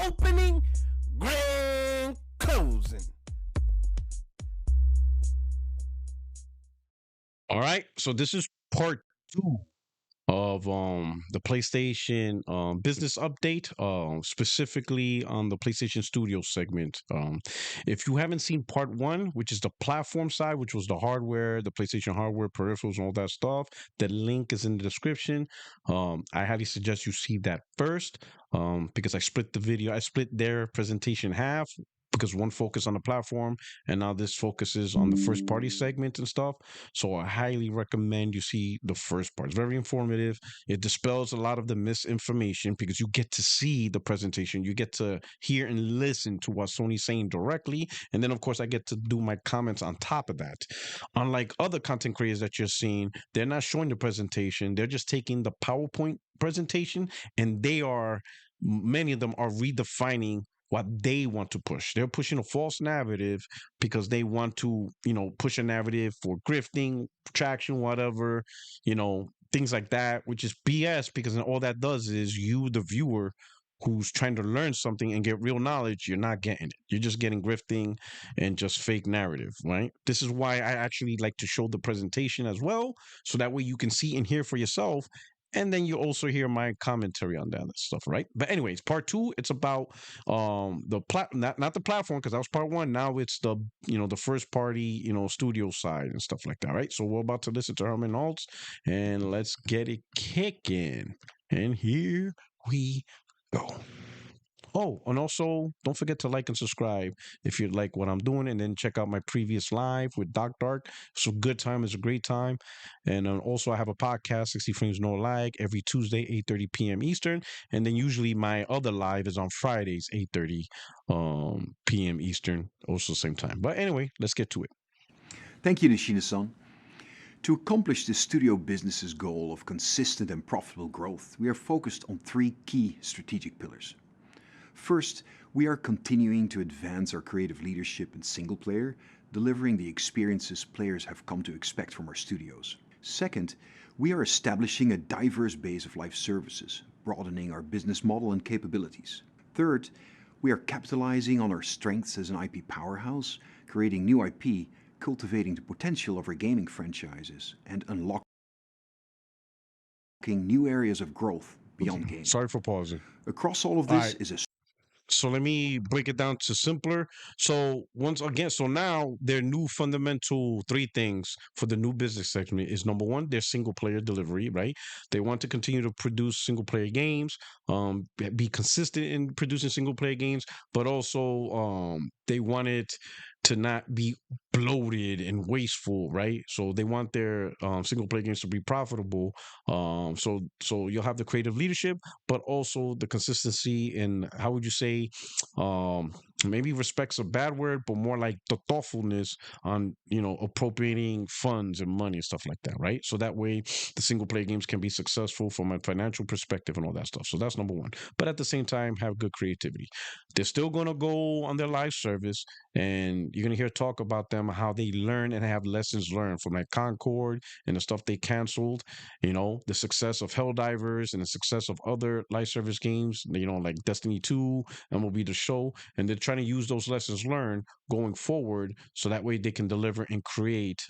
opening, grand closing. All right, so this is part two of the PlayStation business update, specifically on the PlayStation Studio segment. If you haven't seen part one, which is the platform side, which was the hardware, the PlayStation hardware, peripherals, and all that stuff, the link is in the description. I highly suggest you see that first, because I split their presentation in half. Because one focus on the platform, and now this focuses on the first party segment and stuff. So I highly recommend you see the first part. It's very informative. It dispels a lot of the misinformation because you get to see the presentation. You get to hear and listen to what Sony's saying directly. And then, of course, I get to do my comments on top of that. Unlike other content creators that you're seeing, they're not showing the presentation. They're just taking the PowerPoint presentation and many of them are redefining what they want to push. They're pushing a false narrative because they want to, push a narrative for grifting, traction, whatever, things like that, which is BS because all that does is you, the viewer, who's trying to learn something and get real knowledge, you're not getting it. You're just getting grifting and just fake narrative, right? This is why I actually like to show the presentation as well, so that way you can see and hear for yourself, and then you also hear my commentary on that stuff, right? But anyways, part two, it's about not the platform, because that was part one. Now it's the first party, studio side and stuff like that, right? So we're about to listen to Herman Altz, and let's get it kicking. And here we go. Oh, and also don't forget to like and subscribe if you like what I'm doing, and then check out my previous live with Doc Dark. It's a good time. It's a great time. And also I have a podcast, 60 Frames No Lag, every Tuesday, 8:30 p.m. Eastern. And then usually my other live is on Fridays, 8:30 p.m. Eastern, also same time. But anyway, let's get to it. Thank you, Nishina-san. To accomplish the studio business's goal of consistent and profitable growth, we are focused on three key strategic pillars. First, we are continuing to advance our creative leadership in single player, delivering the experiences players have come to expect from our studios. Second, we are establishing a diverse base of live services, broadening our business model and capabilities. Third, we are capitalizing on our strengths as an IP powerhouse, creating new IP, cultivating the potential of our gaming franchises, and unlocking new areas of growth beyond gaming. Sorry for pausing. Across all of this is a So let me break it down to simpler. So once again, so now their new fundamental three things for the new business segment is: number one, their single player delivery, right? They want to continue to produce single player games, be consistent in producing single player games, but also they want it to not be bloated and wasteful, right? So they want their single player games to be profitable. So you'll have the creative leadership, but also the consistency, and how would you say, maybe respect's a bad word, but more like the thoughtfulness on appropriating funds and money and stuff like that, right? So that way the single player games can be successful from a financial perspective and all that stuff. So that's number one. But at the same time, have good creativity. They're still gonna go on their live service, and you're gonna hear talk about them, how they learn and have lessons learned from like Concord and the stuff they canceled, the success of Helldivers and the success of other live service games, like Destiny 2, MLB The Show, and they're trying to use those lessons learned going forward, so that way they can deliver and create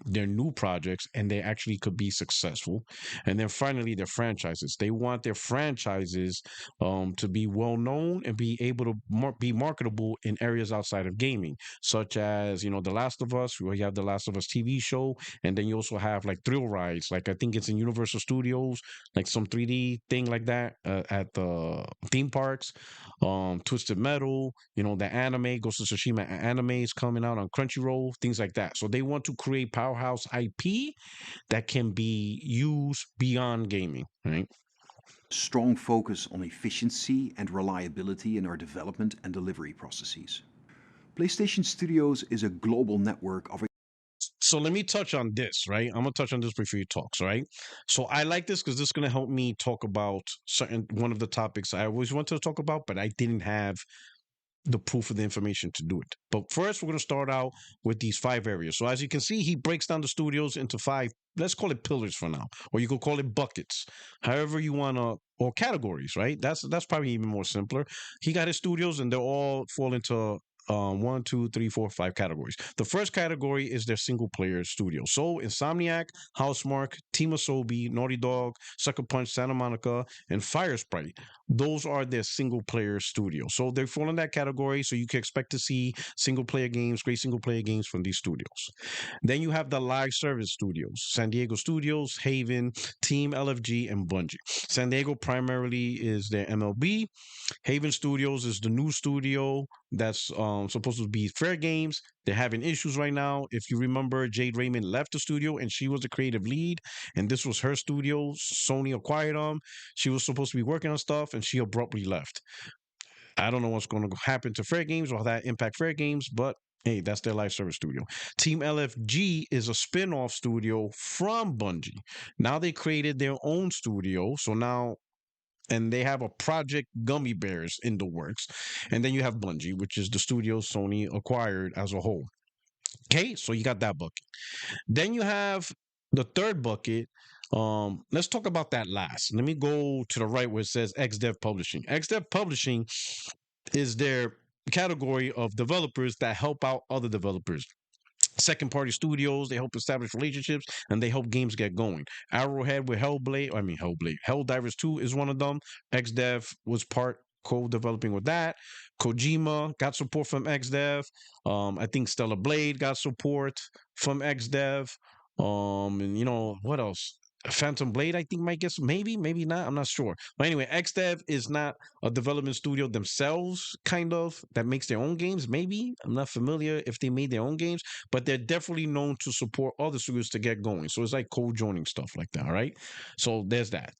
their new projects, and they actually could be successful. And then finally, their franchises. They want their franchises to be well known and be able to be marketable in areas outside of gaming, such as The Last of Us. We have the Last of Us TV show, and then you also have like thrill rides, like I think it's in Universal Studios, like some 3D thing like that at the theme parks. Twisted Metal, the anime Ghost of Tsushima anime is coming out on Crunchyroll, things like that. So they want to create powerhouse IP that can be used beyond gaming, right? strong focus on efficiency and reliability in our development and delivery processes. PlayStation Studios is a global network of So let me touch on this, right? I'm gonna touch on this before you talk, right? So I like this because this is gonna help me talk about one of the topics I always wanted to talk about, but I didn't have the proof of the information to do it. But first, we're going to start out with these five areas. So as you can see, he breaks down the studios into five let's call it pillars for now, or you could call it buckets, however you wanna, or categories, right? That's probably even more simpler. He got his studios, and they all fall into one, two, three, four, five categories. The first category is their single player studio. So Insomniac, Housemark, Team Asobi, Naughty Dog, Sucker Punch, Santa Monica, and Fire Sprite. Those are their single player studios. So they fall in that category. So you can expect to see single player games, great single player games from these studios. Then you have the live service studios: San Diego Studios, Haven, Team LFG, and Bungie. San Diego primarily is their MLB. Haven Studios is the new studio that's supposed to be Fair Games. They're having issues right now. If you remember, Jade Raymond left the studio and she was the creative lead, and this was her studio. Sony acquired them. She was supposed to be working on stuff, and she abruptly left. I don't know what's going to happen to Fair Games or how that impact Fair Games, but hey, that's their live service studio. Team LFG is a spin-off studio from Bungie. Now they created their own studio. So now, and they have a Project Gummy Bears in the works. And then you have Bungie, which is the studio Sony acquired as a whole. Okay, so you got that bucket. Then you have the third bucket. Let's talk about that last. Let me go to the right where it says XDev Publishing. XDev Publishing is their category of developers that help out other developers. Second party studios, they help establish relationships and they help games get going. Arrowhead with Hellblade. Helldivers 2 is one of them. XDev was part co-developing with that. Kojima got support from XDev. I think Stellar Blade got support from XDev. And you know what else? Phantom Blade, I think might get maybe not. I'm not sure. But anyway, XDev is not a development studio themselves, kind of that makes their own games. Maybe I'm not familiar if they made their own games, but they're definitely known to support other studios to get going. So it's like co-joining stuff like that. All right. So there's that.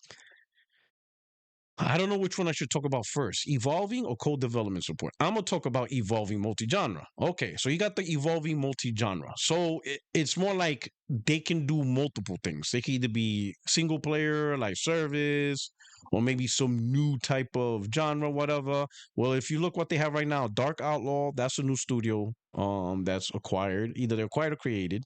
I don't know which one I should talk about first, evolving or co-development support. I'm gonna talk about evolving multi-genre. Okay, so you got the evolving multi-genre. So it's more like they can do multiple things. They can either be single player, like service, or maybe some new type of genre, whatever. Well, if you look what they have right now, Dark Outlaw, that's a new studio that's acquired. Either they acquired or created.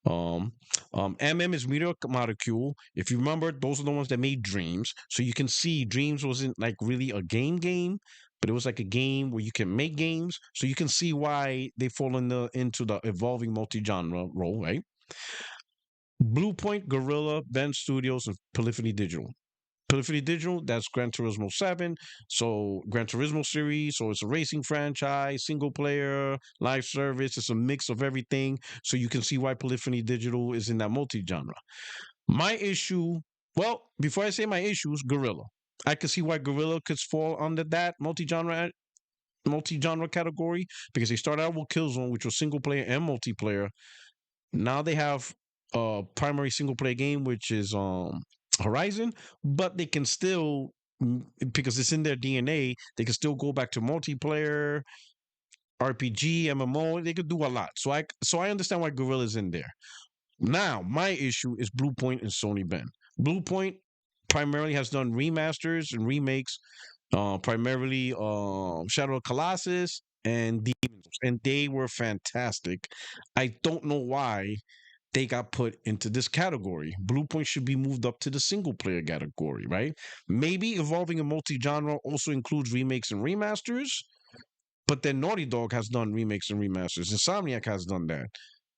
Um MM is Meteor Molecule. If you remember, those are the ones that made Dreams. So you can see Dreams wasn't like really a game, but it was like a game where you can make games. So you can see why they fall into the evolving multi-genre role, right? Bluepoint, Gorilla, Ben Studios, and Polyphony Digital. Polyphony Digital, that's Gran Turismo 7. So Gran Turismo series, so it's a racing franchise, single player, live service. It's a mix of everything. So you can see why Polyphony Digital is in that multi-genre. My issue, well, before I say my issues, Gorilla. I could see why Gorilla could fall under that multi-genre category because they started out with Killzone, which was single player and multiplayer. Now they have a primary single player game, which is Horizon, but they can still because it's in their DNA, they can still go back to multiplayer, RPG, MMO. They could do a lot. So I understand why Gorilla's in there. Now, my issue is Bluepoint and Sony Ben. Bluepoint primarily has done remasters and remakes, primarily Shadow of Colossus and Demons, and they were fantastic. I don't know why they got put into this category. Bluepoint should be moved up to the single player category, right? Maybe evolving a multi-genre also includes remakes and remasters, but then Naughty Dog has done remakes and remasters. Insomniac has done that,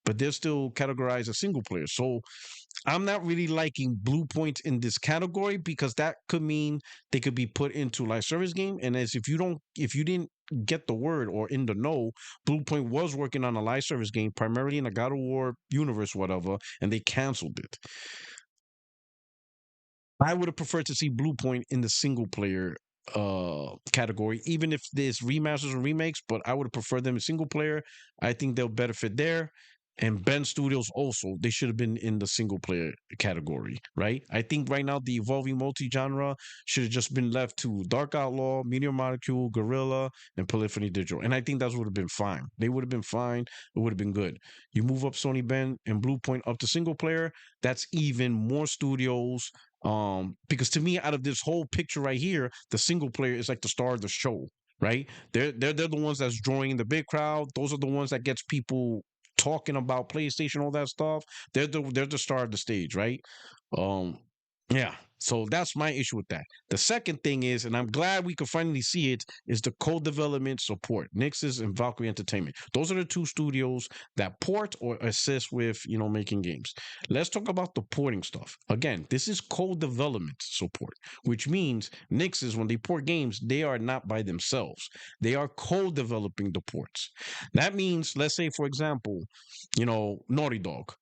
but they're still categorized as single player. So I'm not really liking Blue Point in this category because that could mean they could be put into live service game. And as if you didn't get the word or in the know, Blue Point was working on a live service game primarily in a God of War universe, whatever, and they canceled it. I would have preferred to see Blue Point in the single player category, even if there's remasters and remakes, but I would have preferred them in single player. I think they'll benefit there. And Ben Studios also, they should have been in the single player category, right? I think right now the evolving multi-genre should have just been left to Dark Outlaw, Meteor Molecule, Gorilla, and Polyphony Digital. And I think that would have been fine. They would have been fine. It would have been good. You move up Sony Ben and Bluepoint up to single player, that's even more studios. Because to me, out of this whole picture right here, the single player is like the star of the show, right? They're the ones that's drawing the big crowd. Those are the ones that gets people talking about PlayStation, all that stuff. They're the star of the stage, right? Um, yeah. So that's my issue with that. The second thing is, and I'm glad we could finally see it, is the co-development support. Nix's and Valkyrie Entertainment. Those are the two studios that port or assist with, making games. Let's talk about the porting stuff. Again, this is co-development support, which means Nix's, when they port games, they are not by themselves. They are co-developing the ports. That means, let's say, for example, Naughty Dog,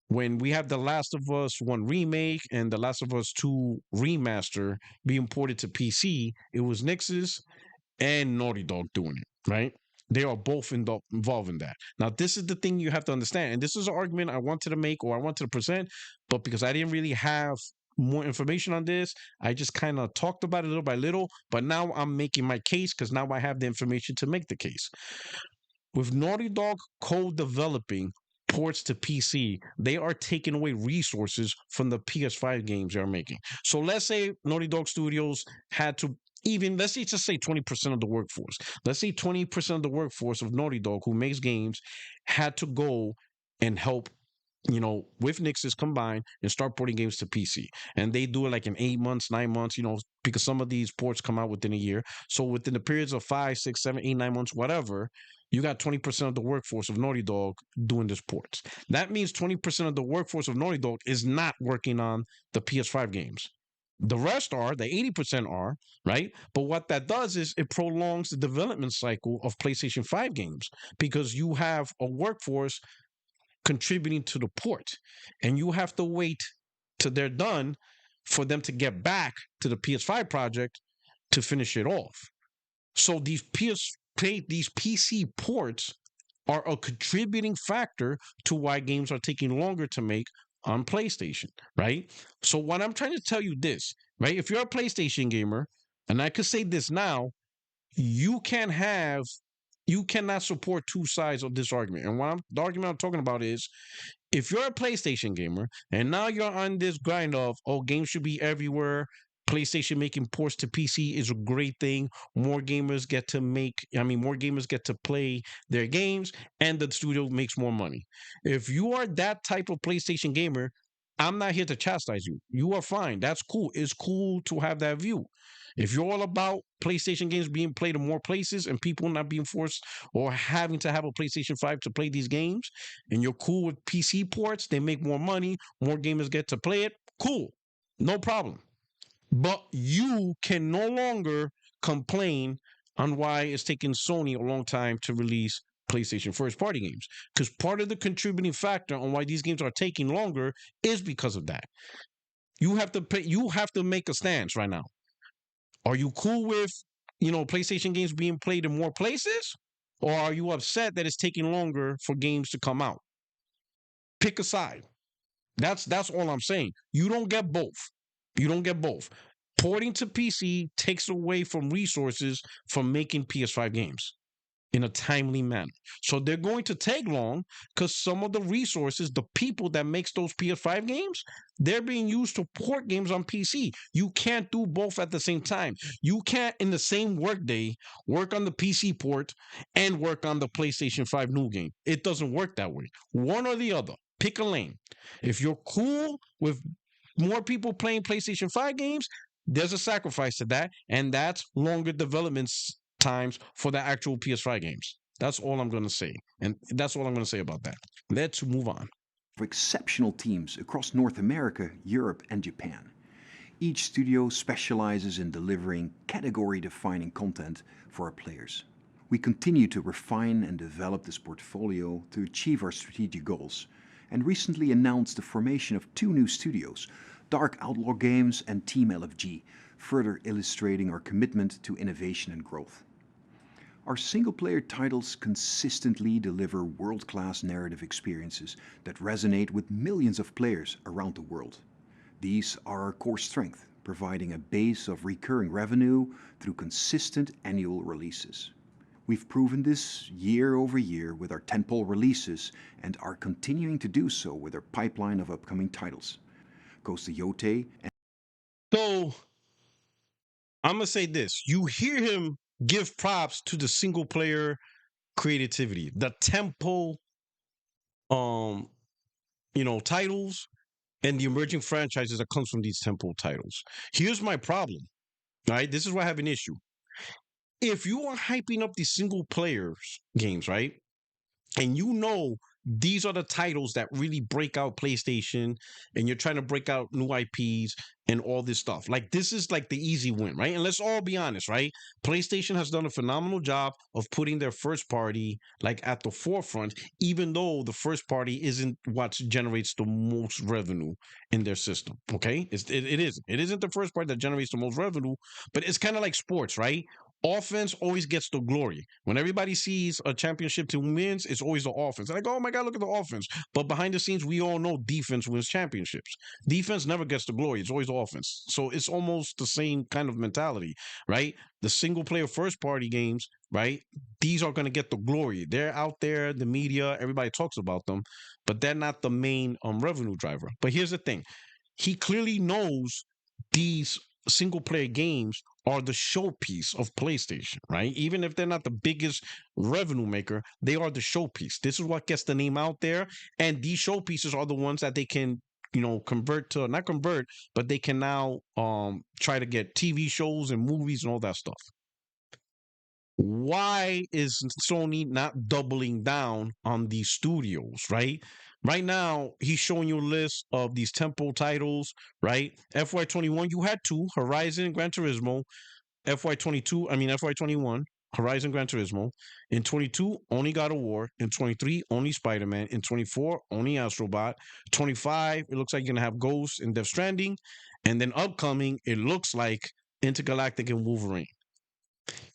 when we have The Last of Us 1 remake and The Last of Us 2 remaster being ported to PC, it was Nix's and Naughty Dog doing it, right? They are both involved in that. Now, this is the thing you have to understand. And this is an argument I wanted to make or I wanted to present, but because I didn't really have more information on this, I just kind of talked about it little by little. But now I'm making my case because now I have the information to make the case. With Naughty Dog co-developing ports to PC, they are taking away resources from the PS5 games they're making. So let's say Naughty Dog Studios had to, even, let's say, just say 20% of the workforce. Let's say 20% of the workforce of Naughty Dog who makes games had to go and help, with Nix's combined and start porting games to PC. And they do it like in 8 months, 9 months, because some of these ports come out within a year. So within the periods of 5, 6, 7, 8, 9 months, whatever, you got 20% of the workforce of Naughty Dog doing this ports. That means 20% of the workforce of Naughty Dog is not working on the PS5 games. The rest are, the 80% are, right? But what that does is it prolongs the development cycle of PlayStation 5 games because you have a workforce contributing to the port and you have to wait till they're done for them to get back to the PS5 project to finish it off. So these PC ports are a contributing factor to why games are taking longer to make on PlayStation, right? So what I'm trying to tell you this, right? If you're a PlayStation gamer, and I could say this now, you can have you cannot support two sides of this argument. And the argument I'm talking about is if you're a PlayStation gamer and now you're on this grind of, oh, games should be everywhere, PlayStation making ports to PC is a great thing. More gamers get to play their games and the studio makes more money. If you are that type of PlayStation gamer, I'm not here to chastise you. You are fine. That's cool. It's cool to have that view. If you're all about PlayStation games being played in more places and people not being forced or having to have a PlayStation 5 to play these games, and you're cool with PC ports, they make more money, more gamers get to play it, cool. No problem. But you can no longer complain on why it's taking Sony a long time to release PlayStation first party games. Because part of the contributing factor on why these games are taking longer is because of that. You have to make a stance right now. Are you cool with, PlayStation games being played in more places? Or are you upset that it's taking longer for games to come out? Pick a side. That's all I'm saying. You don't get both. You don't get both. Porting to PC takes away from resources from making PS5 games in a timely manner. So they're going to take long because some of the resources, the people that makes those PS5 games, they're being used to port games on PC. You can't do both at the same time. You can't in the same workday work on the PC port and work on the PlayStation 5 new game. It doesn't work that way. One or the other. Pick a lane. If you're cool with more people playing PlayStation 5 games, there's a sacrifice to that, and that's longer development times for the actual PS5 games. That's all I'm going to say. And that's all I'm going to say about that. Let's move on. Of exceptional teams across North America, Europe, and Japan. Each studio specializes in delivering category-defining content for our players. We continue to refine and develop this portfolio to achieve our strategic goals, and recently announced the formation of two new studios, Dark Outlaw Games and Team LFG, further illustrating our commitment to innovation and growth. Our single-player titles consistently deliver world-class narrative experiences that resonate with millions of players around the world. These are our core strength, providing a base of recurring revenue through consistent annual releases. We've proven this year over year with our tentpole releases and are continuing to do so with our pipeline of upcoming titles. Goes to Yote and So I'm going to say this. You hear him give props to the single player creativity, the tempo um, titles and the emerging franchises that comes from these temple titles. Here's my problem, right? This is where I have an issue. If you are hyping up these single players games, right? And these are the titles that really break out PlayStation, and you're trying to break out new IPs and all this stuff. Like, this is like the easy win, right? And let's all be honest, right? PlayStation has done a phenomenal job of putting their first party like at the forefront, even though the first party isn't what generates the most revenue in their system. Okay, it isn't. It isn't the first party that generates the most revenue, but it's kind of like sports, right? Offense always gets the glory. When everybody sees a championship team wins, it's always the offense. Like, oh my God, look at the offense. But behind the scenes, we all know defense wins championships. Defense never gets the glory. It's always offense. So it's almost the same kind of mentality, right? The single player first party games, right? These are going to get the glory. They're out there, the media, everybody talks about them, but they're not the main revenue driver. But here's the thing. He clearly knows these single player games are the showpiece of PlayStation, right? Even if they're not the biggest revenue maker, they are the showpiece. This is what gets the name out there. And these showpieces are the ones that they can, convert to, not convert, but they can now try to get TV shows and movies and all that stuff. Why is Sony not doubling down on these studios, right? Right now, he's showing you a list of these temple titles, right? FY21, you had two, Horizon and Gran Turismo. FY21, Horizon Gran Turismo. In 22, only God of War. In 23, only Spider-Man. In 24, only Astrobot. 25, it looks like you're going to have Ghost and Death Stranding. And then upcoming, it looks like Intergalactic and Wolverine.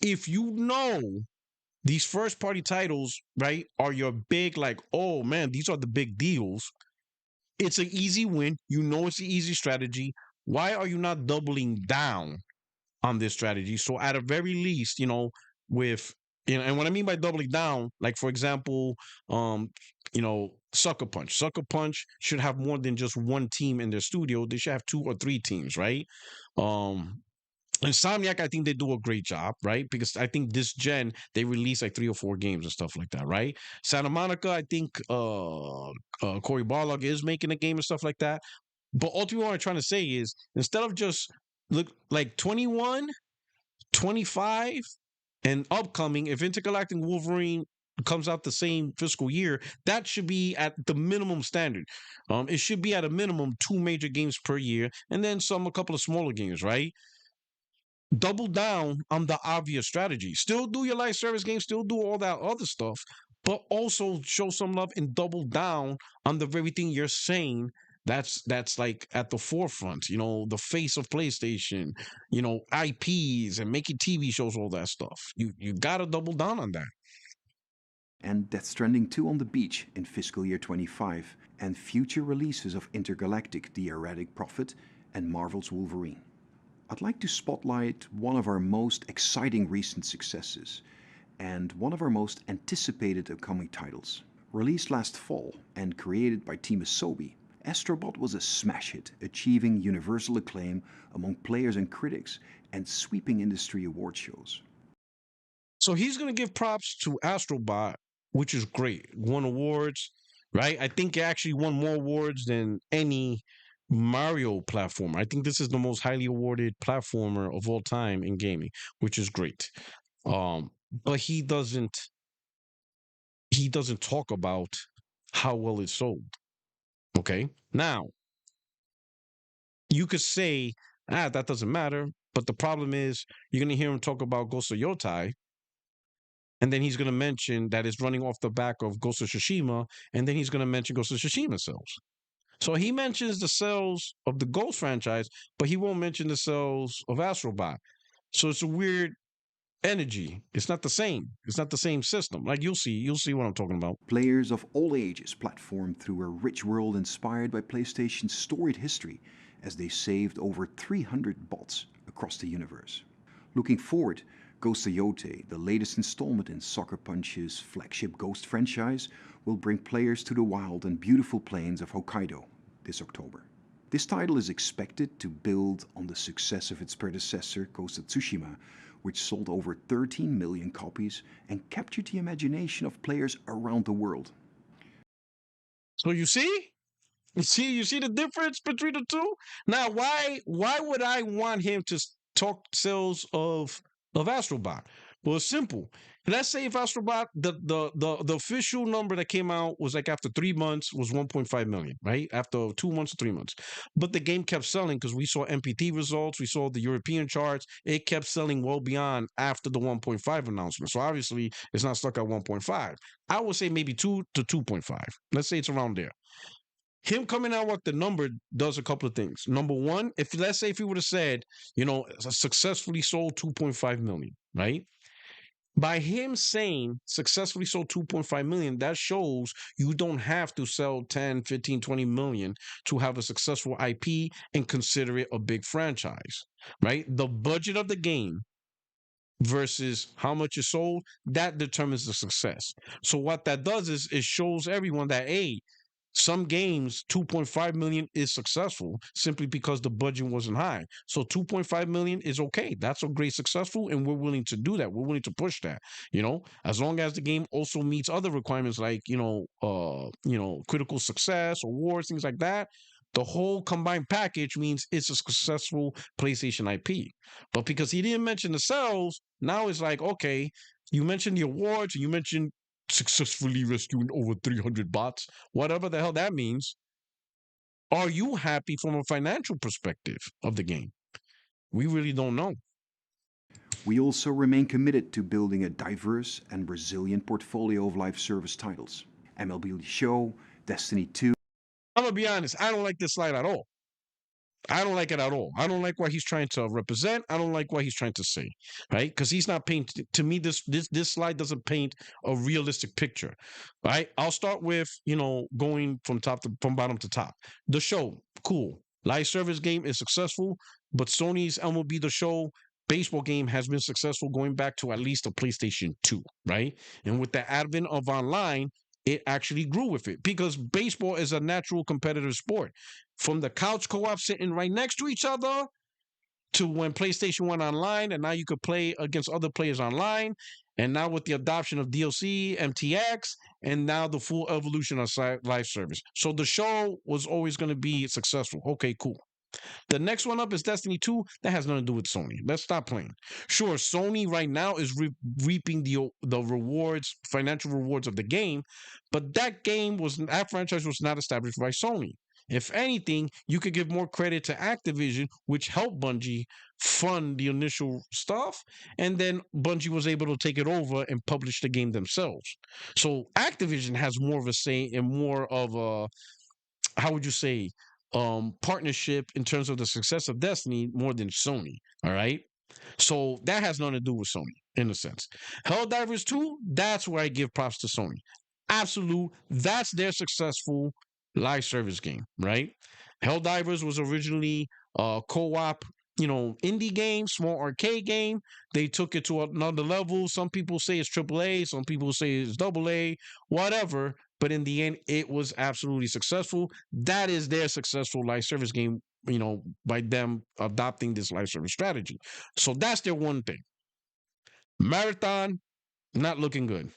If you know these first party titles, right, are your big, like, oh man, these are the big deals. It's an easy win. You know it's an easy strategy. Why are you not doubling down on this strategy? So at a very least, with and what I mean by doubling down, like for example, Sucker Punch. Sucker Punch should have more than just one team in their studio. They should have two or three teams, right? Insomniac, I think they do a great job, right? Because I think this they release like 3 or 4 games and stuff like that, right? Santa Monica, I think Cory Barlog is making a game and stuff like that. But ultimately, what I'm trying to say is instead of just look like 21, 25, and upcoming, if Intergalactic Wolverine comes out the same fiscal year, that should be at the minimum standard. It should be at a minimum 2 major games per year, and then a couple of smaller games, right? Double down on the obvious strategy. Still do your live service game, still do all that other stuff, but also show some love and double down on the very thing you're saying that's like at the forefront, the face of PlayStation, IPs and making TV shows, all that stuff. You gotta double down on that. And Death Stranding 2 on the beach in fiscal year 25, and future releases of Intergalactic: The Erratic Prophet and Marvel's Wolverine. I'd like to spotlight one of our most exciting recent successes and one of our most anticipated upcoming titles. Released last fall and created by Team Asobi, Astrobot was a smash hit, achieving universal acclaim among players and critics and sweeping industry award shows. So he's gonna give props to Astrobot, which is great. Won awards, right? I think it actually won more awards than any Mario platformer. I think this is the most highly awarded platformer of all time in gaming, which is great. But he doesn't talk about how well it sold. Okay. Now, you could say, that doesn't matter. But the problem is you're gonna hear him talk about Ghost of Yotai, and then he's going to mention that it's running off the back of Ghost of Tsushima, and then he's going to mention Ghost of Tsushima sales. So he mentions the sales of the Ghost franchise, but he won't mention the sales of Astrobot. So it's a weird energy. It's not the same. It's not the same system. Like you'll see what I'm talking about. Players of all ages platformed through a rich world inspired by PlayStation's storied history as they saved over 300 bots across the universe. Looking forward, Ghost of Yote, the latest installment in Sucker Punch's flagship Ghost franchise, will bring players to the wild and beautiful plains of Hokkaido this October. This title is expected to build on the success of its predecessor, Ghost of Tsushima, which sold over 13 million copies and captured the imagination of players around the world. So you see the difference between the two. Now, why would I want him to talk sales of Astrobot? Well, it's simple. Let's say if Astrobot, the official number that came out was like after 3 months was 1.5 million, right? After 2 months or 3 months, but the game kept selling because we saw MPT results, we saw the European charts. It kept selling well beyond after the 1.5 announcement. So obviously, it's not stuck at 1.5. I would say maybe 2 to 2.5. Let's say it's around there. Him coming out with the number does a couple of things. Number one, if let's say if he would have said, successfully sold 2.5 million, right? By him saying successfully sold 2.5 million, that shows you don't have to sell 10, 15, 20 million to have a successful IP and consider it a big franchise, right? The budget of the game versus how much is sold, that determines the success. So what that does is it shows everyone that, hey, some games 2.5 million is successful simply because the budget wasn't high. So 2.5 million is okay. That's a great successful, and we're willing to do that. We're willing to push that, as long as the game also meets other requirements like, critical success, awards, things like that. The whole combined package means it's a successful PlayStation IP. But because he didn't mention the sales, now it's like, okay, you mentioned the awards, you mentioned successfully rescuing over 300 bots, whatever the hell that means. Are you happy from a financial perspective of the game? We really don't know. We also remain committed to building a diverse and resilient portfolio of live service titles. MLB The Show, Destiny 2. I'm gonna be honest, I don't like this slide at all. I don't like it at all. I don't like what he's trying to represent. I don't like what he's trying to say, right? Because he's not painting. To me, this slide doesn't paint a realistic picture, right? I'll start with going from bottom to top. The show, cool. Live service game is successful, but Sony's MLB The Show baseball game has been successful going back to at least a PlayStation 2, right? And with the advent of online, it actually grew with it because baseball is a natural competitive sport. From the couch co-op sitting right next to each other to when PlayStation went online, and now you could play against other players online. And now with the adoption of DLC, MTX, and now the full evolution of live service. So the show was always going to be successful. Okay, cool. The next one up is Destiny 2. That has nothing to do with Sony. Let's stop playing. Sure, Sony right now is reaping the rewards, financial rewards of the game, but that franchise was not established by Sony. If anything, you could give more credit to Activision, which helped Bungie fund the initial stuff, and then Bungie was able to take it over and publish the game themselves. So Activision has more of a say and more of a, how would you say, partnership in terms of the success of Destiny more than Sony. All right. So that has nothing to do with Sony in a sense. Helldivers 2, that's where I give props to Sony. Absolute, that's their successful live service game, right? Helldivers was originally a co-op, indie game, small arcade game. They took it to another level. Some people say it's AAA, some people say it's AA, whatever. But in the end, it was absolutely successful. That is their successful live service game, by them adopting this live service strategy. So that's their one thing. Marathon, not looking good.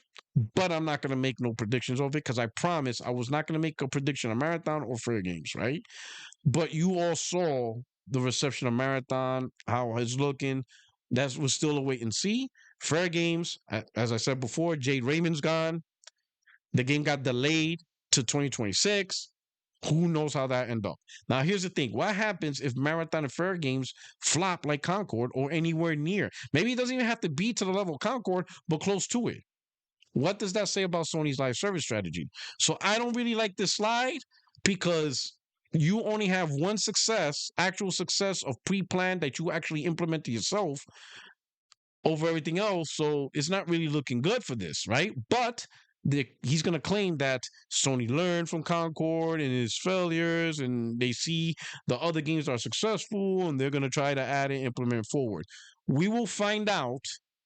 But I'm not going to make no predictions of it because I promise I was not going to make a prediction of Marathon or Fair Games, right? But you all saw the reception of Marathon, how it's looking. That was still a wait and see. Fair Games, as I said before, Jade Raymond's gone. The game got delayed to 2026. Who knows how that end up? Now, here's the thing. What happens if Marathon and Fair Games flop like Concord or anywhere near? Maybe it doesn't even have to be to the level of Concord, but close to it. What does that say about Sony's live service strategy? So I don't really like this slide because you only have one actual success of pre-planned that you actually implemented yourself over everything else. So it's not really looking good for this, right? But he's going to claim that Sony learned from Concord and his failures, and they see the other games are successful, and they're going to try to add and implement forward. We will find out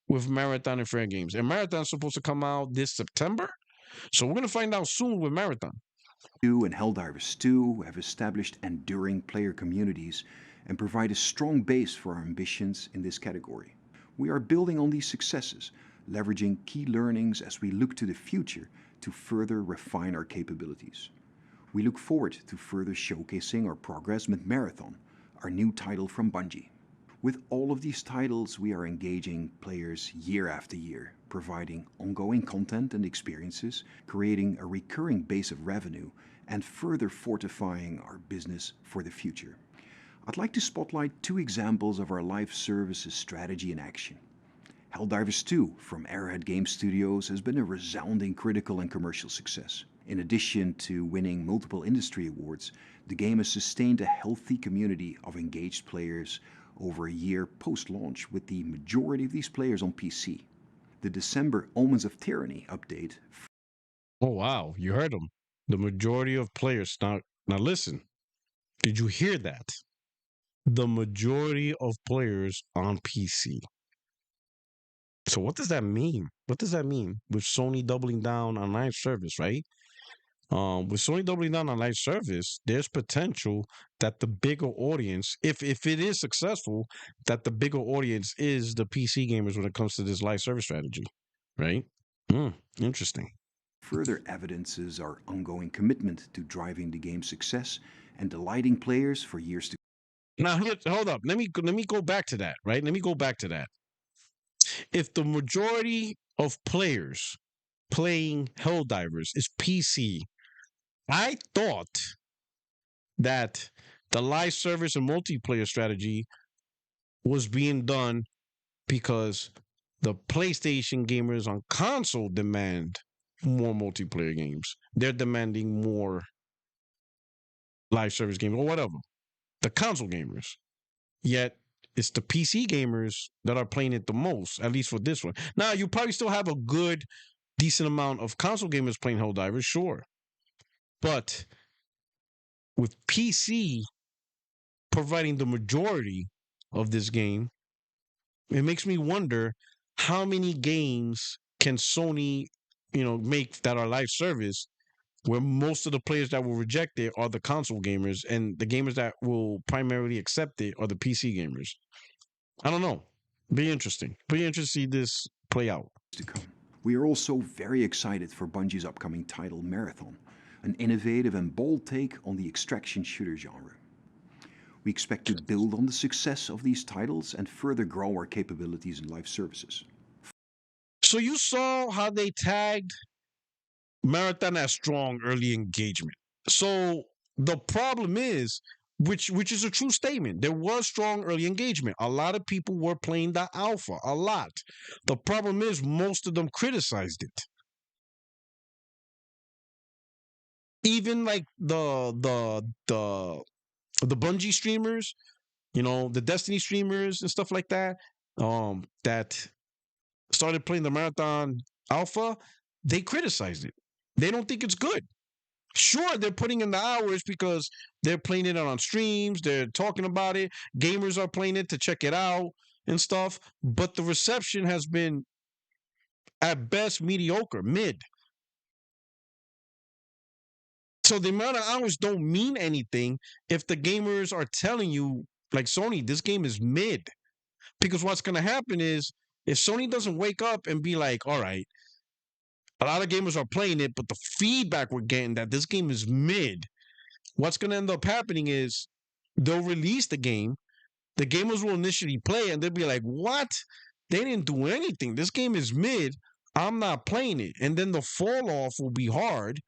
with Marathon and Fair Games. And Marathon's supposed to come out this September. So we're going to find out soon with Marathon. 2 and Helldivers 2 have established enduring player communities and provide a strong base for our ambitions in this category. We are building on these successes, leveraging key learnings as we look to the future to further refine our capabilities. We look forward to further showcasing our progress with Marathon, our new title from Bungie. With all of these titles, we are engaging players year after year, providing ongoing content and experiences, creating a recurring base of revenue, and further fortifying our business for the future. I'd like to spotlight two examples of our live services strategy in action. Helldivers 2 from Arrowhead Game Studios has been a resounding critical and commercial success. In addition to winning multiple industry awards, the game has sustained a healthy community of engaged players over a year post-launch, with the majority of these players on PC. The December Omens of Tyranny update. Oh wow, you heard them. The majority of players now listen. Did you hear that? The majority of players on PC. So what does that mean? What does that mean with Sony doubling down on live service, right? With Sony doubling down on live service, there's potential that the bigger audience, if it is successful, that the bigger audience is the PC gamers when it comes to this live service strategy, right? Interesting. Further evidences our ongoing commitment to driving the game's success and delighting players for years to come. Now, hold up. Let me go back to that, right? Let me go back to that. If the majority of players playing Helldivers is PC, I thought that the live service and multiplayer strategy was being done because the PlayStation gamers on console demand more multiplayer games. They're demanding more live service games or whatever. The console gamers. Yet it's the PC gamers that are playing it the most, at least for this one. Now, you probably still have a good, decent amount of console gamers playing Helldivers, sure. But with PC providing the majority of this game, it makes me wonder how many games can Sony, make that are live service where most of the players that will reject it are the console gamers and the gamers that will primarily accept it are the PC gamers. I don't know. Be interesting. Be interested to see this play out. To come. We are also very excited for Bungie's upcoming title Marathon, an innovative and bold take on the extraction shooter genre. We expect to build on the success of these titles and further grow our capabilities in live services. So you saw how they tagged Marathon as strong early engagement. So the problem is, which is a true statement, there was strong early engagement. A lot of people were playing the alpha, a lot. The problem is most of them criticized it. Even like the Bungie streamers, the Destiny streamers and stuff like that, that started playing the Marathon Alpha, they criticized it. They don't think it's good. Sure, they're putting in the hours because they're playing it on streams, they're talking about it, gamers are playing it to check it out and stuff, but the reception has been at best mediocre, mid. So the amount of hours don't mean anything if the gamers are telling you, like Sony, this game is mid. Because what's going to happen is if Sony doesn't wake up and be like, all right, a lot of gamers are playing it, but the feedback we're getting that this game is mid, what's going to end up happening is they'll release the game. The gamers will initially play and they'll be like, what? They didn't do anything. This game is mid. I'm not playing it. And then the fall off will be hard.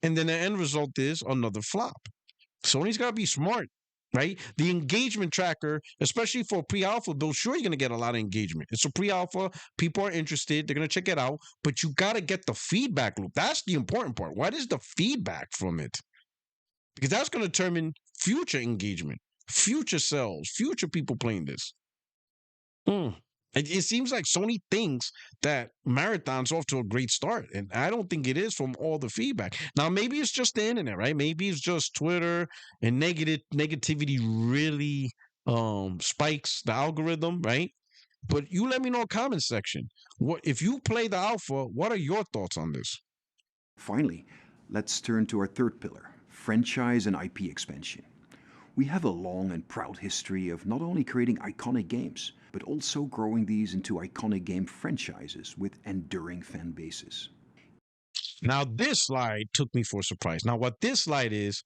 And then the end result is another flop. Sony's got to be smart, right? The engagement tracker, especially for pre-alpha build, sure, you're going to get a lot of engagement. It's a pre-alpha. People are interested. They're going to check it out. But you got to get the feedback loop. That's the important part. What is the feedback from it? Because that's going to determine future engagement, future sales, future people playing this. It seems like Sony thinks that Marathon's off to a great start, and I don't think it is from all the feedback. Now, maybe it's just the internet, right? Maybe it's just Twitter and negativity really spikes the algorithm, right? But you let me know in the comment section. What if you play the alpha? What are your thoughts on this? Finally, let's turn to our third pillar, franchise and IP expansion. We have a long and proud history of not only creating iconic games, but also growing these into iconic game franchises with enduring fan bases. Now this slide took me for a surprise. Now what this slide is,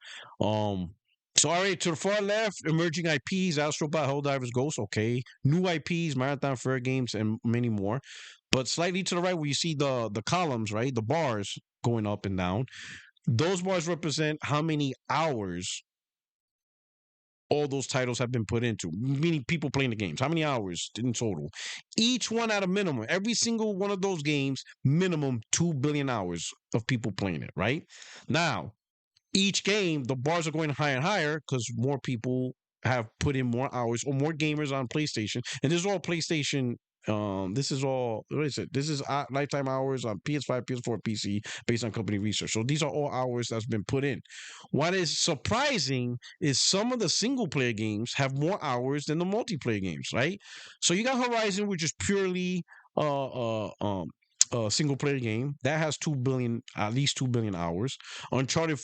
so all right, to the far left, emerging IPs, Astrobot, Helldivers, Ghost, okay. New IPs, Marathon Fair Games, and many more. But slightly to the right, where you see the columns, right, the bars going up and down, those bars represent how many hours all those titles have been put into, meaning people playing the games. How many hours in total? Each one at a minimum. Every single one of those games, minimum 2 billion hours of people playing it, right? Now, each game, the bars are going higher and higher because more people have put in more hours or more gamers on PlayStation. And this is all PlayStation. This is all what is it? This is lifetime hours on PS5, PS4, PC based on company research. So these are all hours that's been put in. What is surprising is some of the single player games have more hours than the multiplayer games, right? So you got Horizon, which is purely a single player game that has 2 billion, at least 2 billion hours. Uncharted,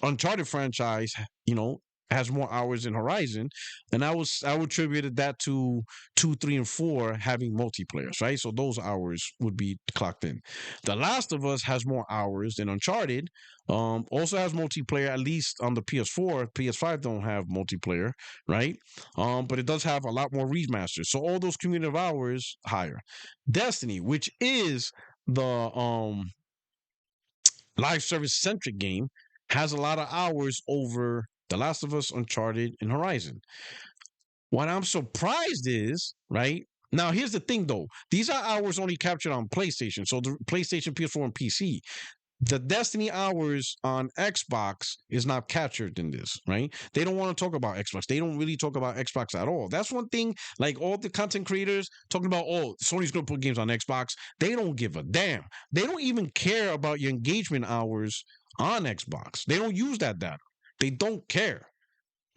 Uncharted franchise, you know, has more hours than Horizon, and I would attribute that to 2, 3, and 4 having multiplayers, right? So those hours would be clocked in. The Last of Us has more hours than Uncharted. Also has multiplayer, at least on the PS4. PS5 don't have multiplayer, right? But it does have a lot more remasters. So all those cumulative hours higher. Destiny, which is the live service centric game, has a lot of hours over The Last of Us, Uncharted, and Horizon. What I'm surprised is, right? Now, here's the thing though. These are hours only captured on PlayStation. So the PlayStation, PS4, and PC. The Destiny hours on Xbox is not captured in this, right? They don't want to talk about Xbox. They don't really talk about Xbox at all. That's one thing, like all the content creators talking about, oh, Sony's going to put games on Xbox. They don't give a damn. They don't even care about your engagement hours on Xbox. They don't use that data. They don't care,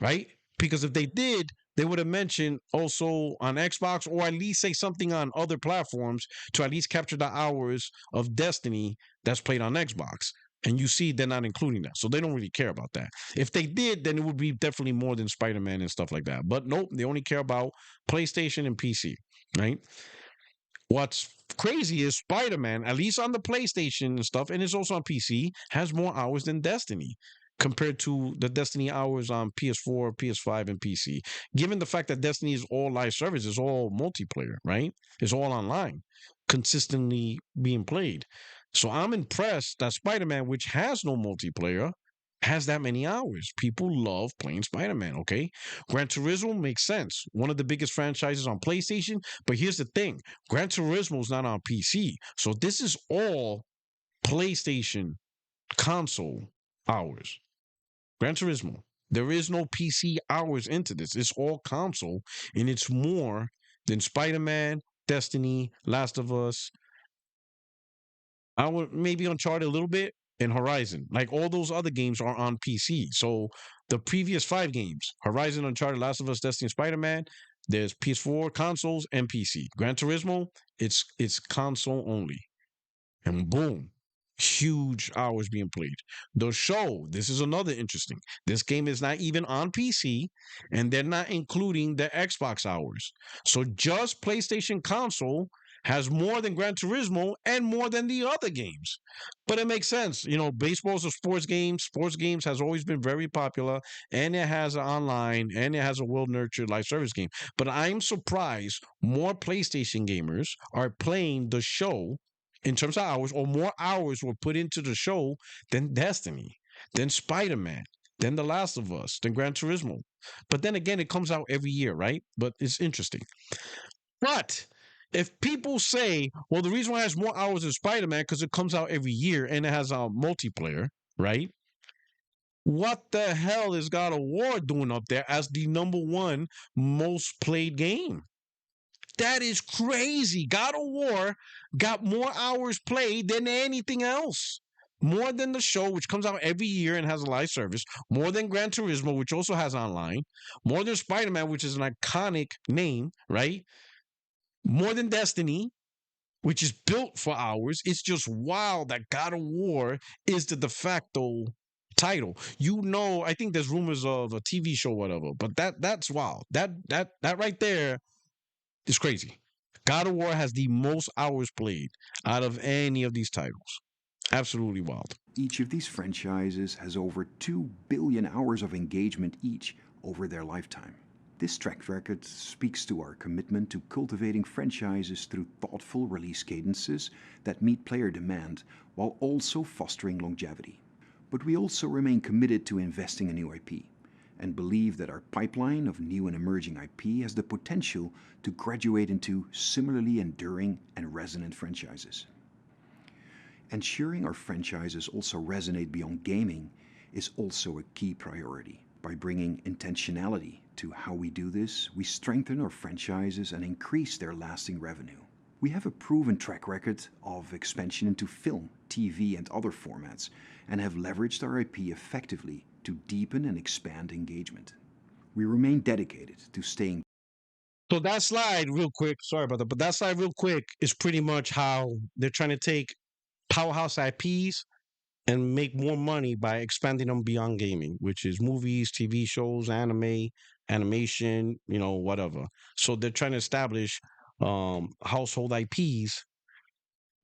right? Because if they did, they would have mentioned also on Xbox or at least say something on other platforms to at least capture the hours of Destiny that's played on Xbox. And you see, they're not including that. So they don't really care about that. If they did, then it would be definitely more than Spider Man and stuff like that. But nope, they only care about PlayStation and PC, right? What's crazy is Spider-Man, at least on the PlayStation and stuff, and it's also on PC, has more hours than Destiny compared to the Destiny hours on PS4, PS5, and PC. Given the fact that Destiny is all live service, it's all multiplayer, right? It's all online, consistently being played. So I'm impressed that Spider-Man, which has no multiplayer, has that many hours. People love playing Spider-Man, okay? Gran Turismo makes sense. One of the biggest franchises on PlayStation, but here's the thing. Gran Turismo is not on PC. So this is all PlayStation console hours. Gran Turismo. There is no PC hours into this. It's all console, and it's more than Spider-Man, Destiny, Last of Us. I would maybe Uncharted a little bit and Horizon. Like all those other games are on PC. So the previous 5 games, Horizon, Uncharted, Last of Us, Destiny, Spider-Man, there's PS4 consoles and PC. Gran Turismo, it's console only. And boom, huge hours being played. The show, this is another interesting. This game is not even on PC, and they're not including the Xbox hours. So just PlayStation console has more than Gran Turismo and more than the other games. But it makes sense. You know, baseball's a sports game. Sports games has always been very popular, and it has an online and it has a well nurtured live service game. But I'm surprised more PlayStation gamers are playing the show in terms of hours, or more hours were put into the show than Destiny, than Spider Man, than The Last of Us, than Gran Turismo. But then again, it comes out every year, right? But it's interesting. But if people say, well, the reason why it has more hours than Spider Man because it comes out every year and it has a multiplayer, right? What the hell is God of War doing up there as the #1 most played game? That is crazy. God of War got more hours played than anything else. More than the show, which comes out every year and has a live service. More than Gran Turismo, which also has online. More than Spider Man, which is an iconic name, right? More than Destiny, which is built for hours. It's just wild that God of War is the de facto title. You know, I think there's rumors of a TV show, whatever, but that's wild. That right there is crazy. God of War has the most hours played out of any of these titles. Absolutely wild. Each of these franchises has over 2 billion hours of engagement each over their lifetime. This track record speaks to our commitment to cultivating franchises through thoughtful release cadences that meet player demand while also fostering longevity. But we also remain committed to investing in new IP and believe that our pipeline of new and emerging IP has the potential to graduate into similarly enduring and resonant franchises. Ensuring our franchises also resonate beyond gaming is also a key priority. By bringing intentionality to how we do this, we strengthen our franchises and increase their lasting revenue. We have a proven track record of expansion into film, TV, and other formats, and have leveraged our IP effectively to deepen and expand engagement. We remain dedicated to staying. So that slide, real quick, sorry about that, but that slide, real quick, is pretty much how they're trying to take powerhouse IPs and make more money by expanding them beyond gaming, which is movies, TV shows, anime, animation, whatever. So they're trying to establish household IPs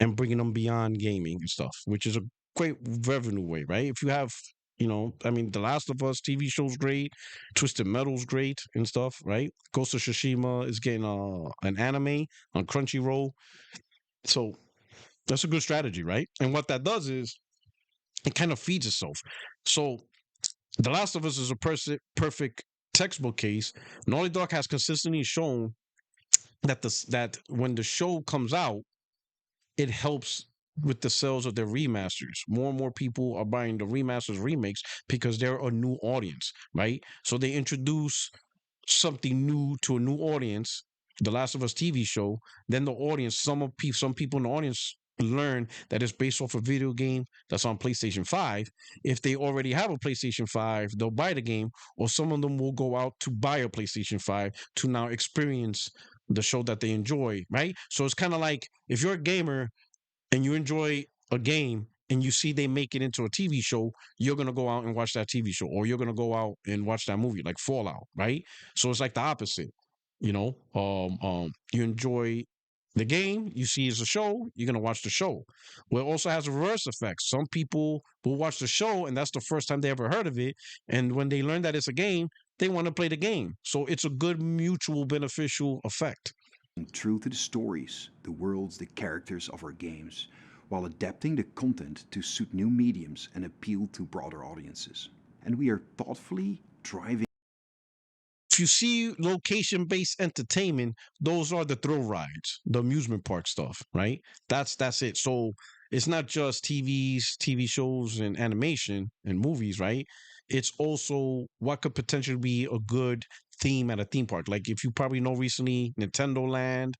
and bringing them beyond gaming and stuff, which is a great revenue way, right? If you have, I mean, The Last of Us TV show's great, Twisted Metal's great and stuff, right? Ghost of Tsushima is getting an anime on Crunchyroll, so that's a good strategy, right? And what that does is it kind of feeds itself. So The Last of Us is a perfect textbook case. Naughty Dog has consistently shown that when the show comes out, it helps with the sales of their remasters. More and more people are buying the remasters, remakes because they're a new audience, right? So they introduce something new to a new audience, the Last of Us TV show. Then the audience, some people in the audience learn that it's based off a video game that's on PlayStation 5. If they already have a PlayStation 5, they'll buy the game, or some of them will go out to buy a PlayStation 5 to now experience the show that they enjoy, right? So it's kind of like if you're a gamer and you enjoy a game and you see they make it into a TV show, you're gonna go out and watch that TV show, or you're gonna go out and watch that movie, like Fallout, right? So it's like the opposite, you enjoy the game, you see it's a show, you're gonna watch the show. Well, it also has a reverse effect. Some people will watch the show, and that's the first time they ever heard of it, and when they learn that it's a game, they want to play the game. So it's a good mutual beneficial effect. True to the stories, the worlds, the characters of our games, while adapting the content to suit new mediums and appeal to broader audiences. And we are thoughtfully driving. If you see location-based entertainment, those are the thrill rides, the amusement park stuff, right? That's it. So it's not just TV shows, and animation and movies, right? It's also what could potentially be a good theme at a theme park. Like if you probably know recently, Nintendo Land,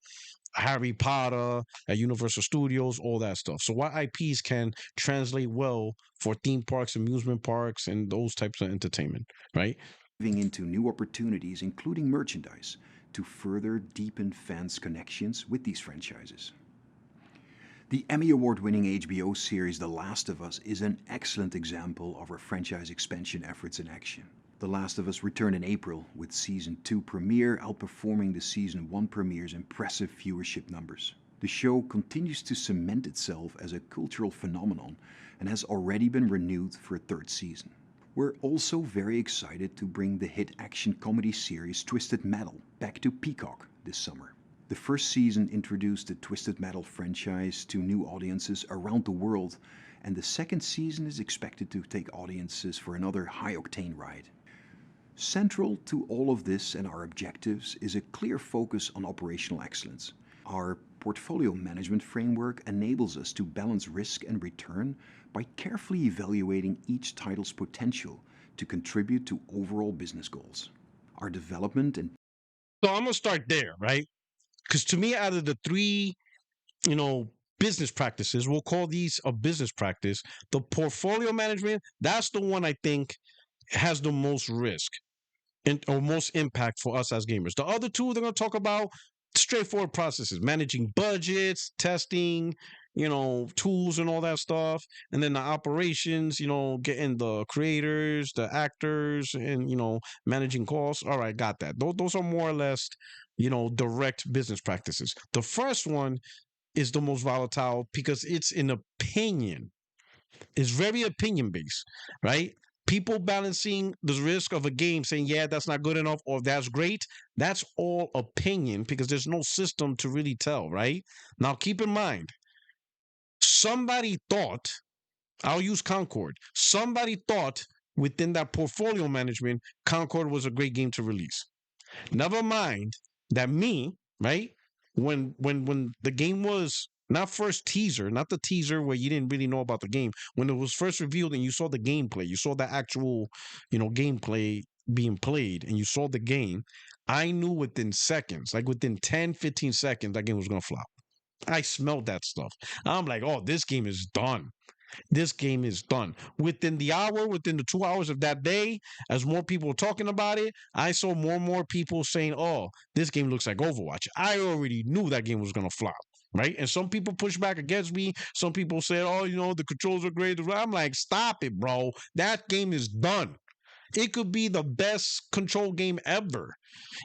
Harry Potter at Universal Studios, all that stuff. So what IPs can translate well for theme parks, amusement parks, and those types of entertainment, right? Into new opportunities, including merchandise, to further deepen fans' connections with these franchises. The Emmy Award winning HBO series The Last of Us is an excellent example of our franchise expansion efforts in action. The Last of Us returned in April with Season 2 premiere outperforming the Season 1 premiere's impressive viewership numbers. The show continues to cement itself as a cultural phenomenon and has already been renewed for a third season. We're also very excited to bring the hit action comedy series Twisted Metal back to Peacock this summer. The first season introduced the Twisted Metal franchise to new audiences around the world, and the second season is expected to take audiences for another high-octane ride. Central to all of this and our objectives is a clear focus on operational excellence. Our portfolio management framework enables us to balance risk and return by carefully evaluating each title's potential to contribute to overall business goals. Our development and So I'm gonna start there, right? Because to me, out of the three, business practices, we'll call these a business practice. The portfolio management, that's the one I think has the most risk or most impact for us as gamers. The other two, they're going to talk about straightforward processes, managing budgets, testing, tools and all that stuff. And then the operations, getting the creators, the actors, and, managing costs. All right, got that. Those are more or less, direct business practices. The first one is the most volatile because it's an opinion. It's very opinion based, right? People balancing the risk of a game saying, yeah, that's not good enough or that's great. That's all opinion because there's no system to really tell, right? Now, keep in mind, somebody thought, I'll use Concord. Somebody thought within that portfolio management, Concord was a great game to release. Never mind that me, right? When the game was not first teaser, not the teaser where you didn't really know about the game, when it was first revealed and you saw the gameplay, you saw the actual, gameplay being played and you saw the game, I knew within seconds, like within 10, 15 seconds, that game was gonna flop. I smelled that stuff. I'm like, oh, this game is done. This game is done. Within the hour, within the 2 hours of that day, as more people were talking about it, I saw more and more people saying, oh, this game looks like Overwatch. I already knew that game was going to flop. Right. And some people push back against me. Some people said, oh, the controls are great. I'm like, stop it, bro. That game is done. It could be the best control game ever.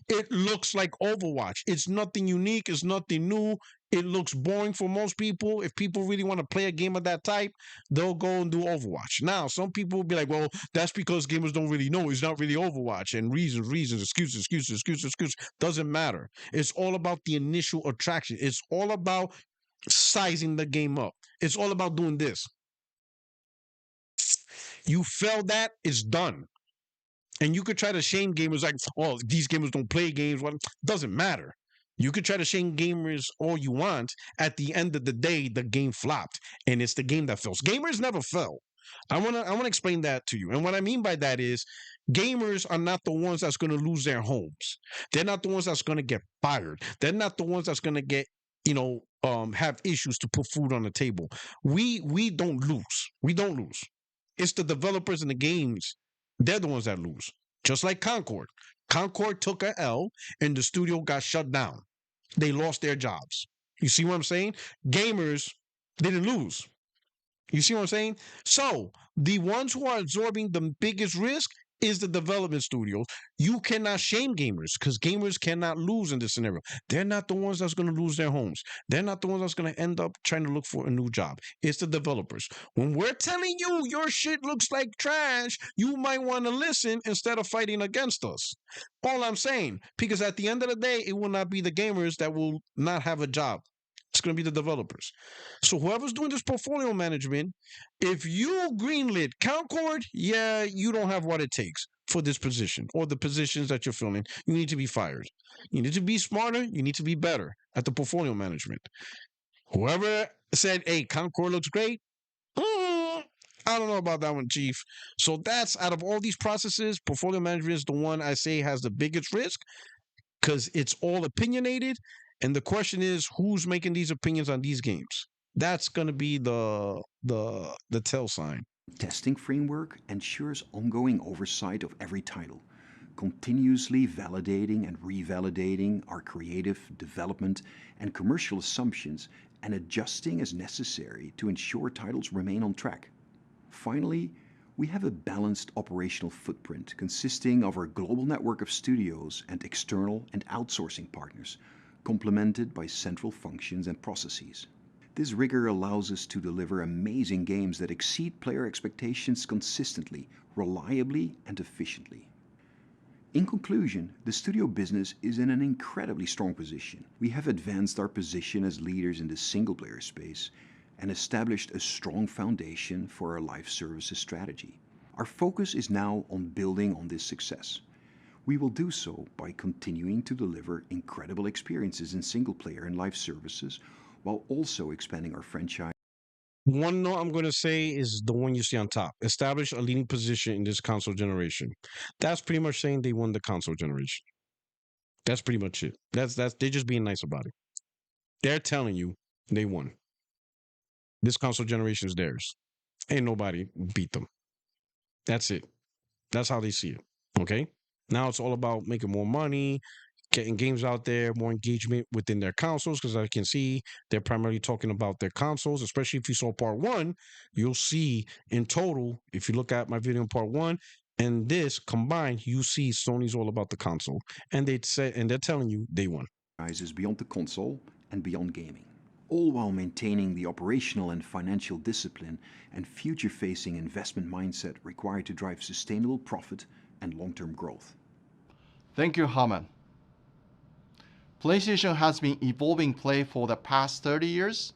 It looks like Overwatch. It's nothing unique. It's nothing new. It looks boring for most people. If people really want to play a game of that type, they'll go and do Overwatch. Now, some people will be like, well, that's because gamers don't really know. It's not really Overwatch. And reasons, excuses. Doesn't matter. It's all about the initial attraction. It's all about sizing the game up. It's all about doing this. You fail that, it's done. And you could try to shame gamers like, oh, these gamers don't play games. Well, doesn't matter. You could try to shame gamers all you want. At the end of the day, the game flopped, and it's the game that fails. Gamers never fail. I wanna explain that to you. And what I mean by that is, gamers are not the ones that's gonna lose their homes. They're not the ones that's gonna get fired. They're not the ones that's gonna get have issues to put food on the table. We don't lose. We don't lose. It's the developers in the games. They're the ones that lose. Just like Concord. Concord took a L and the studio got shut down. They lost their jobs. You see what I'm saying? Gamers didn't lose. You see what I'm saying? So the ones who are absorbing the biggest risk is the development studios. You cannot shame gamers because gamers cannot lose in this scenario. They're not the ones that's going to lose their homes. They're not the ones that's going to end up trying to look for a new job. It's the developers. When we're telling you your shit looks like trash, you might want to listen instead of fighting against us. All I'm saying, because at the end of the day, it will not be the gamers that will not have a job. It's going to be the developers. So whoever's doing this portfolio management, if you greenlit Concord, yeah, you don't have what it takes for this position or the positions that you're filling. You need to be fired. You need to be smarter. You need to be better at the portfolio management. Whoever said, hey, Concord looks great, I don't know about that one, Chief. So that's out of all these processes, portfolio management is the one I say has the biggest risk because it's all opinionated. And the question is, who's making these opinions on these games? That's going to be the tell sign. Testing framework ensures ongoing oversight of every title, continuously validating and revalidating our creative, development, and commercial assumptions and adjusting as necessary to ensure titles remain on track. Finally, we have a balanced operational footprint consisting of our global network of studios and external and outsourcing partners, complemented by central functions and processes. This rigor allows us to deliver amazing games that exceed player expectations consistently, reliably, and efficiently. In conclusion, the studio business is in an incredibly strong position. We have advanced our position as leaders in the single-player space and established a strong foundation for our live services strategy. Our focus is now on building on this success. We will do so by continuing to deliver incredible experiences in single-player and live services while also expanding our franchise. One note I'm going to say is the one you see on top. Establish a leading position in this console generation. That's pretty much saying they won the console generation. That's pretty much it. That's they're just being nice about it. They're telling you they won. This console generation is theirs. Ain't nobody beat them. That's it. That's how they see it. Okay. Now it's all about making more money, getting games out there, more engagement within their consoles. Because I can see they're primarily talking about their consoles, especially if you saw part one, you'll see in total, if you look at my video in part one and this combined, you see Sony's all about the console. And they're telling you they won. Beyond the console and beyond gaming. all while maintaining the operational and financial discipline and future-facing investment mindset required to drive sustainable profit and long-term growth. Thank you, Haman. PlayStation has been evolving play for the past 30 years,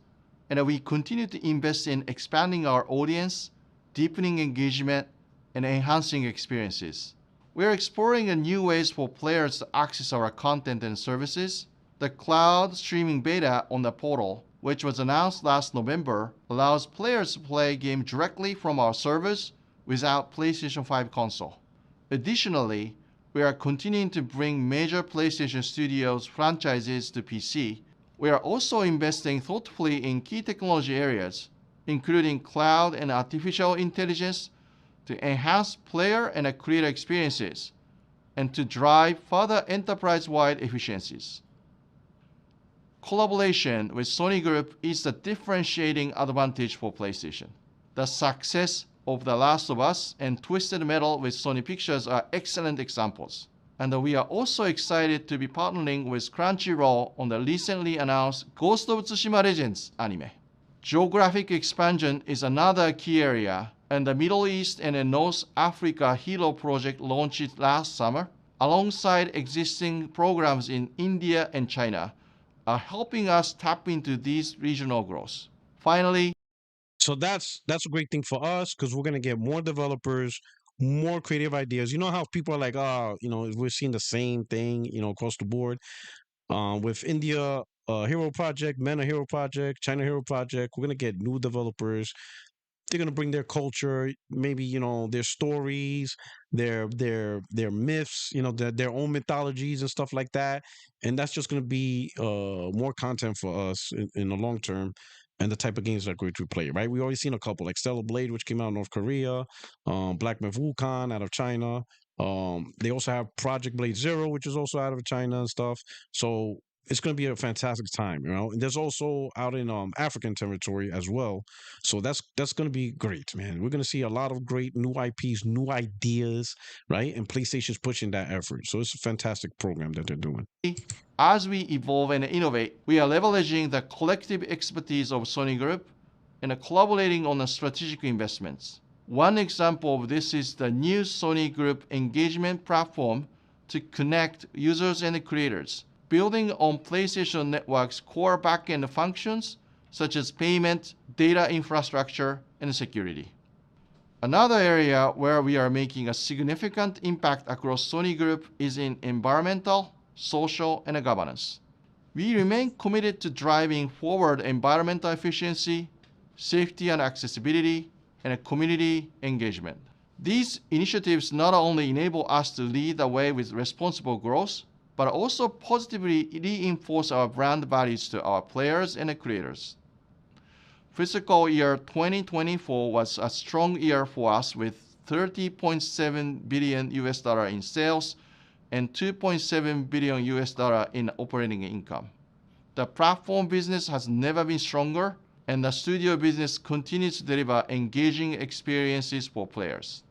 and we continue to invest in expanding our audience, deepening engagement, and enhancing experiences. We are exploring new ways for players to access our content and services. The cloud streaming beta on the portal, which was announced last November, allows players to play games directly from our servers without PlayStation 5 console. Additionally, we are continuing to bring major PlayStation Studios franchises to PC. We are also investing thoughtfully in key technology areas, including cloud and artificial intelligence, to enhance player and creator experiences and to drive further enterprise-wide efficiencies. Collaboration with Sony Group is the differentiating advantage for PlayStation. The success of The Last of Us and Twisted Metal with Sony Pictures are excellent examples. And we are also excited to be partnering with Crunchyroll on the recently announced Ghost of Tsushima Legends anime. Geographic expansion is another key area, and the Middle East and North Africa Hero project launched last summer, alongside existing programs in India and China, are helping us tap into these regional growth. Finally, So that's a great thing for us because we're gonna get more developers, more creative ideas. You know how people are like, oh, we're seeing the same thing, across the board. With India, Hero Project, MENA Hero Project, China Hero Project, we're gonna get new developers. They're gonna bring their culture, maybe their stories, their myths, their own mythologies and stuff like that, and that's just gonna be more content for us in the long term. And the type of games that are going to play, right? We already seen a couple like Stellar Blade, which came out in North Korea, Black Myth Wukong out of China. They also have Project Blade Zero, which is also out of China and stuff. So it's going to be a fantastic time, And there's also out in African territory as well. So that's going to be great, man. We're going to see a lot of great new IPs, new ideas, right? And PlayStation's pushing that effort. So it's a fantastic program that they're doing. as we evolve and innovate, we are leveraging the collective expertise of Sony Group and collaborating on the strategic investments. One example of this is the new Sony Group engagement platform to connect users and creators, building on PlayStation Network's core backend functions such as payment, data infrastructure, and security. Another area where we are making a significant impact across Sony Group is in environmental, social, and governance. We remain committed to driving forward environmental efficiency, safety and accessibility, and community engagement. These initiatives not only enable us to lead the way with responsible growth, but also positively reinforce our brand values to our players and creators. Fiscal year 2024 was a strong year for us with $30.7 billion in sales and $2.7 billion in operating income. The platform business has never been stronger, and the studio business continues to deliver engaging experiences for players.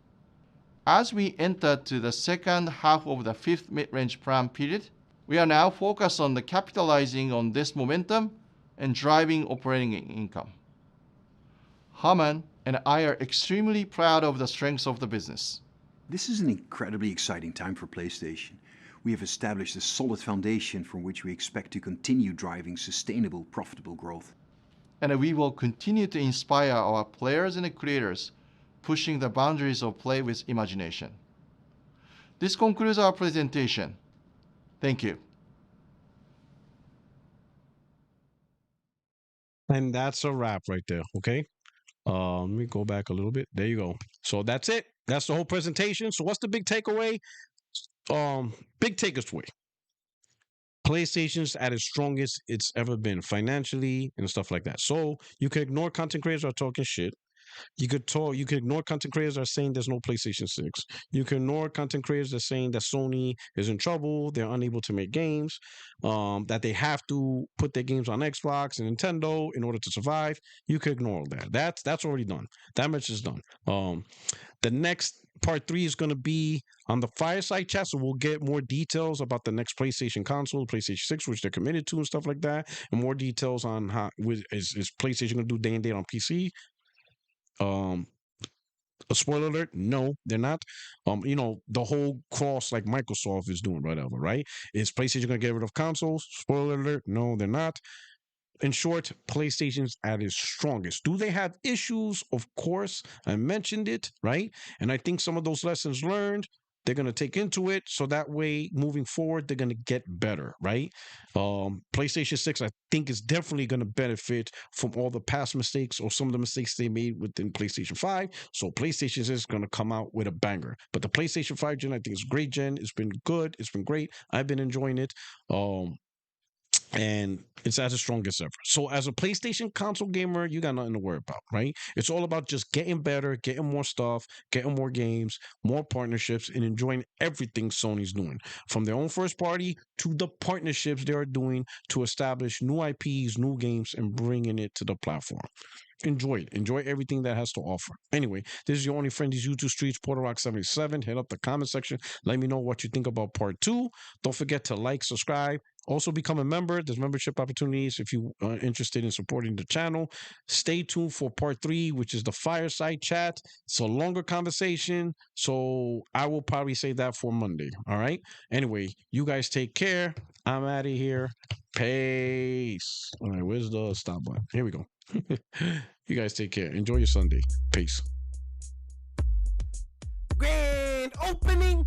As we enter to the second half of the fifth mid-range plan period, we are now focused on capitalizing on this momentum and driving operating income. Haman and I are extremely proud of the strengths of the business. This is an incredibly exciting time for PlayStation. We have established a solid foundation from which we expect to continue driving sustainable, profitable growth. And we will continue to inspire our players and creators, pushing the boundaries of play with imagination. This concludes our presentation. Thank you. And that's a wrap right there. Okay. Let me go back a little bit. There you go. So that's it. That's the whole presentation. So what's the big takeaway? Big takeaway. PlayStation's at its strongest it's ever been financially and stuff like that. So you can ignore content creators are talking shit. You could ignore content creators that are saying there's no PlayStation 6. You can ignore content creators that are saying that Sony is in trouble, they're unable to make games, that they have to put their games on Xbox and Nintendo in order to survive. You could ignore all that. That's already done. That much is done. The next part three is going to be on the fireside chat, so we'll get more details about the next PlayStation console, PlayStation 6, which they're committed to and stuff like that, and more details on how is PlayStation going to do day and date on PC. A spoiler alert, no, they're not. The whole cross like Microsoft is doing, whatever, right? Is PlayStation going to get rid of consoles? Spoiler alert, no, they're not. In short, PlayStation's at its strongest. Do they have issues? Of course. I mentioned it, right? And I think some of those lessons learned, they're going to take into it. So that way, moving forward, they're going to get better, right? PlayStation 6, I think, is definitely going to benefit from all the past mistakes or some of the mistakes they made within PlayStation 5. So PlayStation 6 is going to come out with a banger. But the PlayStation 5 gen, I think, is a great gen. It's been good. It's been great. I've been enjoying it. And it's at its strongest ever. So as a PlayStation console gamer, you got nothing to worry about, right? It's all about just getting better, getting more stuff, getting more games, more partnerships, and enjoying everything Sony's doing, from their own first party to the partnerships they are doing to establish new IPs, new games, and bringing it to the platform. Enjoy it. Enjoy everything that has to offer. Anyway, this is your only friend, these YouTube streets, Porter Rock 77. Hit up the comment section. Let me know what you think about part 2. Don't forget to like, subscribe. Also become a member. There's membership opportunities if you are interested in supporting the channel. Stay tuned for part 3, which is the fireside chat. It's a longer conversation, so I will probably say that for Monday. All right. Anyway, you guys take care. I'm out of here. Peace. All right, where's the stop button? Here we go. You guys take care. Enjoy your Sunday. Peace. Grand opening